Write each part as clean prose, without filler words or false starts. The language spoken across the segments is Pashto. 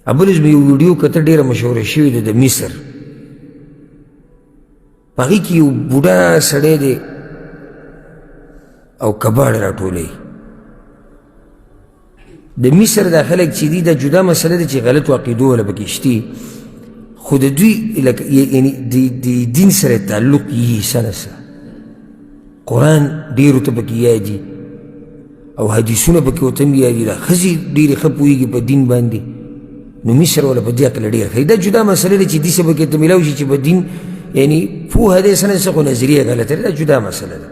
ابلز مې یو ویډیو کته ډېره مشهوره شوې ده د مصر په هغې کې یو بوډا سړی دی او کباړ راټولوي د مصر دا خلک چې دي دا جدا مسله ده چې غلطو عقیدو والا پکې شتي خو د دوی یعنی د دین سره تعلق یې څه نه څه قرآن ډېرو ته پکې یادي او حدیثونه پکې ورته هم یادي دا ښځې ډېرې ښه پوهېږي په دین باندې نو مصر والا په دې عقله ډېر ښه دا جدا مسله ده چې دې څه پکې ته میلاو شي چې په دین یعنی پوهه دی څه نه څه خو نظریه غلطه ده دا جدا مسله ده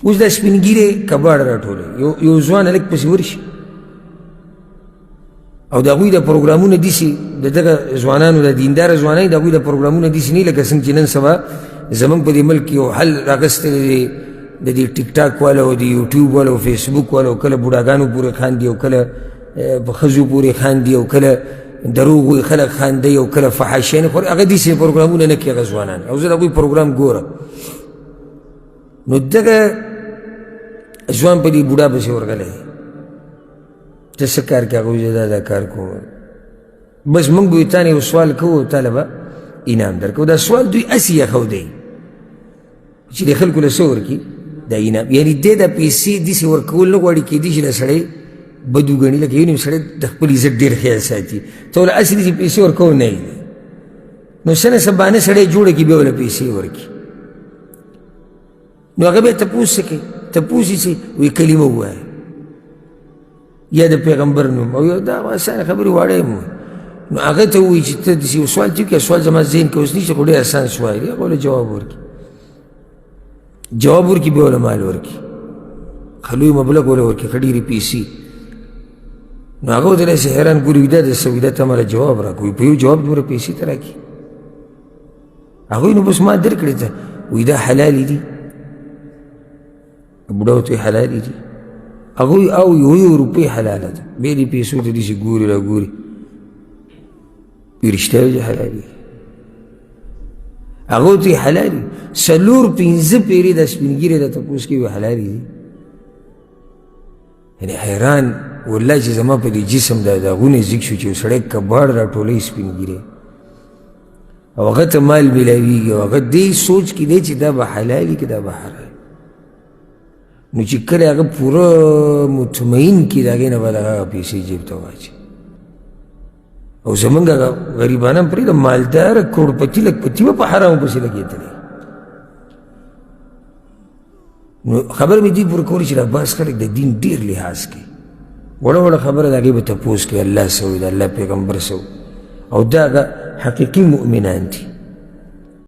اوس دا سپین ږیرې کباړ راټولوي یو ځوان هلک پسې ورشي او د هغوی د پروګرامونه داسې د دغه ځوانانو د دینداره ځوانۍ د هغوی د پروګرامونه داسې نه لکه څنګه چې نن سبا زموږ په دې ملک یو حل راغستی دی د دې ټیک ټاک والا او د یوټیوب والا او فیسبوک والا او کله بوډاګانو پورې خاندي او کله په ښځو پورې خاندي او کله دروغ وایي خلک خاندي او کله فحاشیانې خوري هغه داسې پروګرامونه نه کوي هغه ځوانان او زه د هغوی پروګرام ګورم نو دغه ځوان په دې بوډا پسې ورغلی ته څه کار کوې هغه وایي زه دا کار کوم بس موږ به تا نه یو سوال کوو تا له به انعام درکوو دا سوال دوی هسې ایښودی چې د خلکو له څه ورکړي دا انعام یعنې دی دا پیسې داسې ورکول نه غواړي کېدای شي دا سړی بد وګڼي لکه یو نیم سړی د خپل عزت ډېر خیال ساتي ته ورله هسې داسې پیسې ورکوو نه نو څه نه څه بهانه سړی جوړه کړي بیا ورله پیسې ورکړي نو هغه بیا تپوس څه کوي تپوس یې څه وایي کلمه ووایه یا د پیغمبر نوم او یو دا اسانه خبرې واړه یم نو هغه ته ووایي چې ته داسې یو سوال چې وکړې سوال زما ذهن کې اوس نشته خو ډېر اسان سوال دی هغه ورله جواب ورکړي جواب ورکړي بیا ورله مال ورکړي ښه لوی مبلغ ورله ورکړي ښه ډېرې پیسې نو هغه ورته داسې حیران ګوري وي دا د څه وي دا ته ماله جواب راکړه په یو جواب دومره پیسې ته راکړي هغوی نو بس ما درکړې ته وایي دا حلالې دي بوډا ورته وایي حلالې دي هغوی او یو روپۍ حلاله ده بیا دې پیسو ته داسې ګوري را ګوري وایي رښتیا وایي حلالې دي هغه ورته وایي حلالې څلور پنځه پیرې دا سپین ږیری دا تپوس کوي وایي حلالې دي یعنې حیران والله چې زما په دې جسم دا داغونه ځیږ شو چې یو سړی کباړ راټولوي سپین ږیری او هغه ته مال میلاویږي او هغه دې سوچ کې دی چې دا به حلال وي که دا به حرام نو چې کله هغه پوره مطمئن کړي د هغې نه به د هغه پیسې جیب ته واچي او زمونږ هغه غریبان هم پرېږده مالداره کروړپتي لکپتي به په حرامو پسې لګېدلی نو خبر مې دې پوره کولی چې دا بعض خلک د دین ډېر لحاظ کوي وړه وړه خبره د هغې به تپوس کوي الله څه وایي د الله پیغمبر څه او دا هغه حقیقي مؤمنان دي